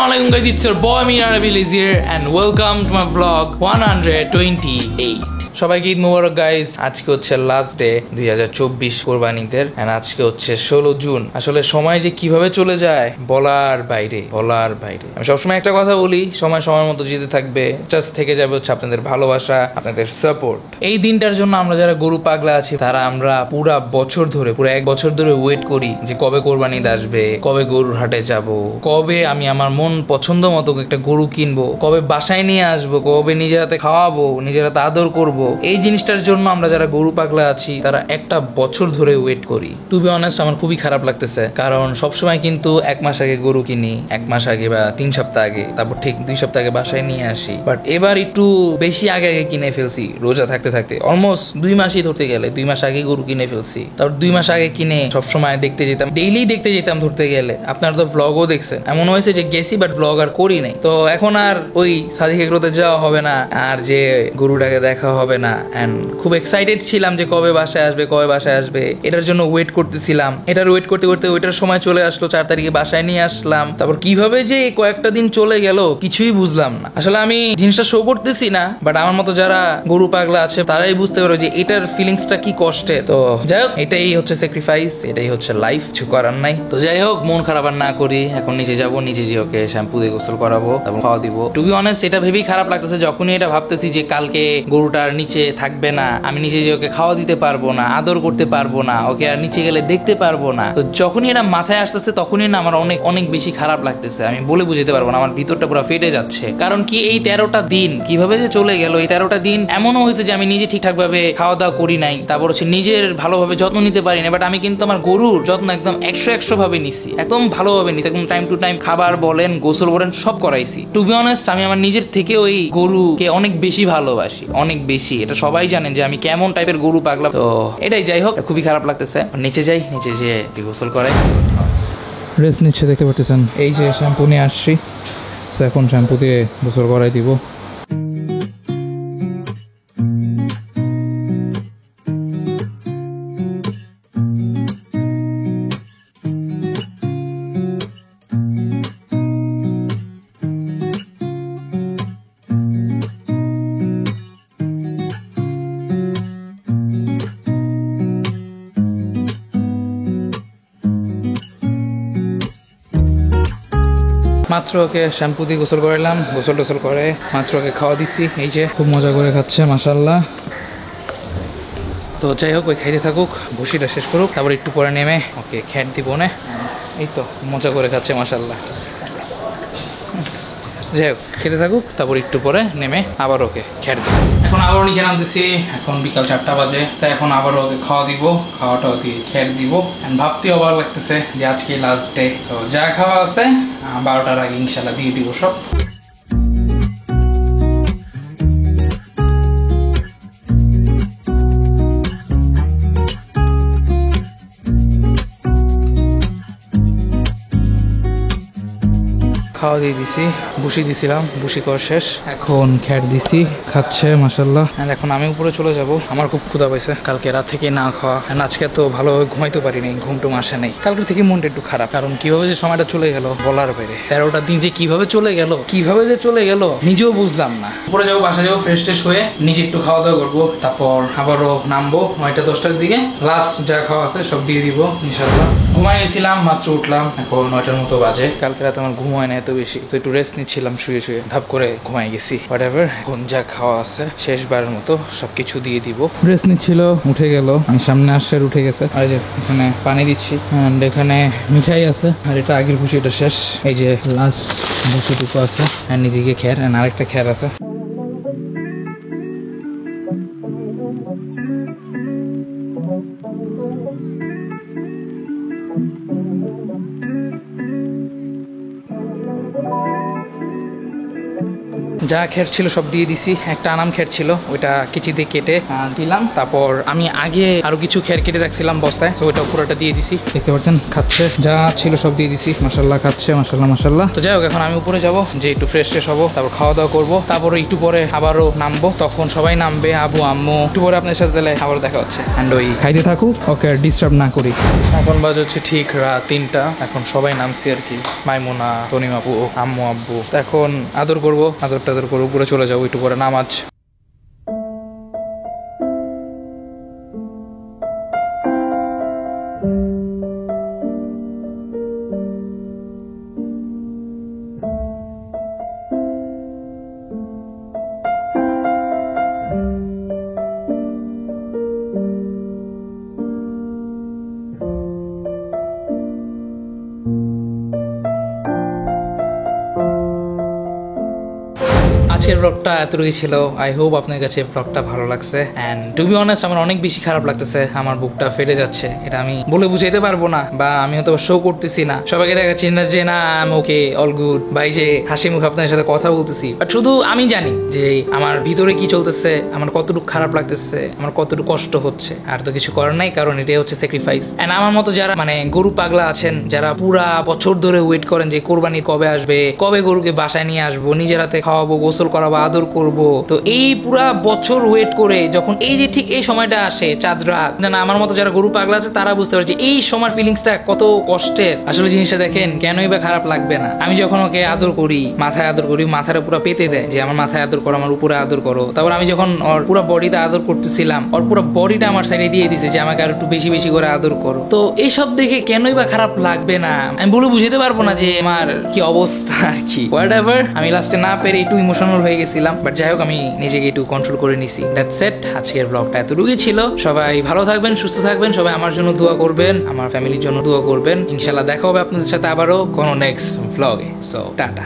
Assalamualaikum guys, it's your boy Mirar Abilis here and welcome to my vlog 128. সবাইকে ঈদ মোবারক guys. আজকে হচ্ছে last day 2024 কোরবানিদের and আজকে হচ্ছে 16 June. আসলে সময় যে কিভাবে চলে যায় বলার বাইরে। আমি সবসময় একটা কথা বলি, সময় সময়ের মতো যেতে থাকবে, জাস্ট থেকে যাবে হচ্ছে আপনাদের ভালোবাসা, আপনাদের সাপোর্ট। এই দিনটার জন্য আমরা যারা গরু পাগলা আছি তারা আমরা পুরো এক বছর ধরে ওয়েট করি যে কবে কোরবানি আসবে, কবে গরুর হাটে যাব, কবে আমি আমার মন পছন্দ মতো একটা গরু কিনবো, কবে বাসায় নিয়ে আসবো, কবে নিজের হাতে খাওয়াবো, নিজের হাতে আদর করবো। এই জিনিসটার জন্য আমরা যারা গরু পাগলা আছি তারা একটা বছর ধরে ওয়েট করি। টু বি অনেস্ট আমার খুবই খারাপ লাগতেছে, কারণ সবসময় কিন্তু এক মাস আগে গরু কিনি, এক মাস আগে বা 3 সপ্তাহ আগে, তারপর ঠিক 2 সপ্তাহ আগে বাসায় নিয়ে আসি। বাট এবার একটু বেশি আগে কিনে ফেলছি, রোজা থাকতে থাকতে অলমোস্ট 2 মাসই ধরতে গেলে 2 মাস আগে গরু কিনে ফেলছি। তারপর 2 মাস আগে কিনে সবসময় দেখতে যেতাম, ডেইলি দেখতে যেতাম ধরতে গেলে। আপনারা তো ভ্লগও দেখছেন, এমন হয়েছে যে গেছি বাট ভ্লগ আর করি নাই। তো এখন আর ওই সাদিক এগ্রোতে যাওয়া হবে না, আর যে গরুটাকে দেখা হবে না। এন্ড খুব এক্সাইটেড ছিলাম যে কবে বাসায় আসবে, এটার জন্য ওয়েট করতেছিলাম। এটার ওয়েট করতে করতে ওইটার সময় চলে আসলো, 4 তারিখে বাসায় নিয়ে আসলাম। তারপর কিভাবে যে কয়েকটা দিন চলে গেল কিছুই বুঝলাম না। আসলে আমি জিনিসটা শো করতেছি না, বাট আমার মতো যারা গরু পাগলা আছে তারাই বুঝতে পারো যে এটার ফিলিংসটা কি কষ্টে। তো যাই হোক, এটাই হচ্ছে স্যাক্রিফাইস, এটাই হচ্ছে লাইফ, কিছু করার নাই। তো যাই হোক, মন খারাপ আর না করি, এখন নিচে যাবো, নিচে যে ওকে শ্যাম্পু দিয়ে গোসল করাবো, তারপর খাওয়া দিব। টু বি অনেস্ট এটা ভেবেই খারাপ লাগতেছে যখনই এটা ভাবতেছি যে কালকে গরুটার নিচে থাকবে না, আমি নিচে যে ওকে খাওয়া দিতে পারবো না, আদর করতে পারবো না, ওকে আর নিচে গেলে দেখতে পারবো না। তো যখনই এটা মাথায় আসতেছে তখনই না আমার অনেক অনেক বেশি খারাপ লাগতেছে। আমি বলে বুঝতে পারবো না, আমার ভিতরটা পুরো ফেটে যাচ্ছে। কারণ কি, এই 13টা দিন কিভাবে যে চলে গেল। এই 13টা দিন এমনও হয়েছে যে আমি নিজে ঠিকঠাক ভাবে খাওয়া দাওয়া করি নাই, তারপর হচ্ছে নিজের ভালোভাবে যত্ন নিতে পারি না। বাট আমি কিন্তু আমার গরুর যত্ন একদম 100 ভাবে নিছি, একদম ভালোভাবে নিছি, একদম টাইম টু টাইম খাবার বলেন, গোসল বলেন, সব করাইছি। টু বি অনেস্ট আমি আমার নিজের থেকে ওই গরুকে অনেক বেশি ভালোবাসি, অনেক বেশি। এটা সবাই জানেন যে আমি কেমন টাইপের গরু পাগলা। তো এটাই, যাই হোক, খুবই খারাপ লাগতেছে। নিচে যাই, নিচে যেয়ে গোসল করাই, রেস্ট নিচ্ছে, দেখতে পাচ্ছেন। এই যে শ্যাম্পু নিয়ে আসছি, এখন শ্যাম্পু দিয়ে গোসল করাই দিব। মাত্র ওকে শ্যাম্পু দিয়ে গোসল করালাম, গোসল টোসল করে মাত্র ওকে খাওয়া দিচ্ছি। এই যে খুব মজা করে খাচ্ছে, মাশাআল্লাহ। তো যাই হোক, ওই খাইতে থাকুক, ভুসিটা শেষ করুক, তারপর একটু পরে নেমে ওকে খ্যাট দিব না। এই তো মজা করে খাচ্ছে, মাশাআল্লাহ। যাই হোক, খেতে থাকুক, তারপর একটু পরে নেমে আবার ওকে খ্যাট দিব। এখন আবারও নিচে নামতেছি, এখন বিকাল 4টা বাজে। তাই এখন আবারও ওকে খাওয়া দিব, খাওয়াটাও দিয়ে খ্যাট দিব। ভাবতেও অবাক লাগতেছে যে আজকে লাস্ট ডে। তো যা খাওয়া আছে 12টার আগে ইনশাল্লাহ দিয়ে দিব সব। খাওয়া দিয়ে দিছি, বুসি দিছিলাম, বুসি করা শেষ, এখন খ্যাট দিছি, খাচ্ছে মাশাআল্লাহ। এখন আমি উপরে চলে যাব, আমার খুব ক্ষুধা পাইছে, কালকে রাত থেকে না খাওয়া। আজকে তো ভালোভাবে ঘুমাইতে পারি নাই, ঘুমটুম আসে নাই। কালকে থেকে মনটা একটু খারাপ, কারণ কিভাবে যে সময়টা চলে গেল বলার বাইরে। 13টা দিন যে কিভাবে চলে গেল নিজেও বুঝলাম না। উপরে যাবো, বাসা যাবো, ফ্রেশ ট্রেশ হয়ে নিচে একটু খাওয়া দাওয়া করবো, তারপর আবারও নামবো 9টা 10টার দিকে। লাস্ট যা খাওয়া আছে সব দিয়ে দিব ইনশাআল্লাহ। ঘুমাই গেছিলাম, মাত্র উঠলাম, এখন 9টার মতো বাজে। কালকে রাতে আমার ঘুম হয় না এত বেশি, তো একটু রেস্ট নিচ্ছিলাম, শুয়ে ধাপ করে ঘুমাই গেছি। হোয়াটএভার, এখন যা খাওয়া আছে শেষবারের মতো সবকিছু দিয়ে দিব। রেস্ট নিচ্ছিল, উঠে গেল, আমি সামনে আসছে আর উঠে গেছে। আর যে এখানে পানি দিচ্ছি, এখানে মিঠাই আছে, আর এটা আগের খুশি, এটা শেষ। এই যে লাস্ট ভুসিটুকু আছে, আর এদিকে খ্যার, আরেকটা খ্যার আছে। যা খের ছিল সব দিয়ে দিছি। একটা আনাম খের ছিল, ওইটা কেচি দিয়ে কেটে দিলাম। তারপর আমি আগে আরো কিছু খের কেটে রাখছিলাম বস্তায়, তো ওইটা পুরোটা দিয়ে দিছি। দেখতে পাচ্ছেন খাচ্ছে, যা ছিল সব দিয়ে দিছি। মাশাল্লাহ খাচ্ছে, মাশাল্লাহ মাশাল্লাহ। তো যাই হোক, এখন আমি উপরে যাব, যে একটু ফ্রেশ ট্রেশ হবো, তারপর খাওয়া দাওয়া করবো, তারপর একটু পরে আবারও নামবো। তখন সবাই নামবে, আবু আম্মু, একটু পরে আপনার সাথে তাহলে আবার দেখা হচ্ছে। অ্যান্ড ওই খাইতে থাকুক, ওকে আর ডিস্টার্ব না করি। এখন বাজে হচ্ছে ঠিক রাত 3টা। এখন সবাই নামছি আর কি, মাইমুনা, তনিম আপু, আম্মু, আব্বু। এখন আদর করবো, আদর টাদর করবো, উপরে চলে যাবো, একটু পরে নামাজ। আজকের ব্লগটা এতটুকুই ছিল। আই হোপ আপনার কাছে ব্লগটা ভালো লাগছে। অ্যান্ড টু বি অনেস্ট, আমার অনেক বেশি খারাপ লাগতেছে, আমার বুকটা ফেটে যাচ্ছে। এটা আমি বলে বুঝাইতে পারবো না, বা আমি হয়তো শো করতেছি না, সবাইকে দেখাচ্ছি না যে না আমি ওকে অল গুড, বা এই যে হাসি মুখে আপনার সাথে কথা বলতেছি। বাট শুধু আমি জানি যে আমার ভিতরে কি চলতেছে, আমার কতটুকু খারাপ লাগতেছে, আমার কতটুকু কষ্ট হচ্ছে। আর তো কিছু করার নাই, কারণ এটাই হচ্ছে স্যাক্রিফাইস। অ্যান্ড আমার মতো যারা মানে গরু পাগলা আছেন, যারা পুরা বছর ধরে ওয়েট করেন যে কোরবানি কবে আসবে, কবে গরুকে বাসায় নিয়ে আসবো, নিজের হাতে খাওয়াবো, গোসল করাবো, আদর করব, তো এই পুরা বছর ওয়েট করে যখন এই যে ঠিক এই সময়টা আসে, চাঁদ রাত, না আমার মতো যারা গরু পাগলা আছে তারা বুঝতে পারছে এই সময় ফিলিংসটা কত কষ্টের। আসলে জিনিসটা দেখেন, কেনই বা খারাপ লাগবে না। আমি যখন ওকে আদর করি, মাথায় আদর করি, মাথাটা পুরো পেতে দেয় যে আমার মাথায় আদর করো, আমার উপরে আদর করো। তারপর আমি যখন ওর পুরো বডিতে আদর করতেছিলাম, ওর পুরো বডিটা আমার সাইডে দিয়ে দিছে যে আমাকে আর একটু বেশি বেশি করে আদর করো। তো এইসব দেখে কেনই বা খারাপ লাগবে না, আমি বলে বুঝাতে পারবো না যে আমার কি অবস্থা আর কি। হোয়াট এভার, আমি লাস্টে না পেরে একটু ইমোশনাল হয়ে গেছিলাম, বাট যাই হোক আমি নিজেকে একটু কন্ট্রোল করে নিছি। দ্যাটস ইট, আজকের ব্লগটা এতটুকুই ছিল। সবাই ভালো থাকবেন, সুস্থ থাকবেন, সবাই আমার জন্য দোয়া করবেন, আমার ফ্যামিলির জন্য দোয়া করবেন। ইনশাল্লাহ দেখা হবে আপনাদের সাথে আবারও কোনো নেক্সট ব্লগে। So tata.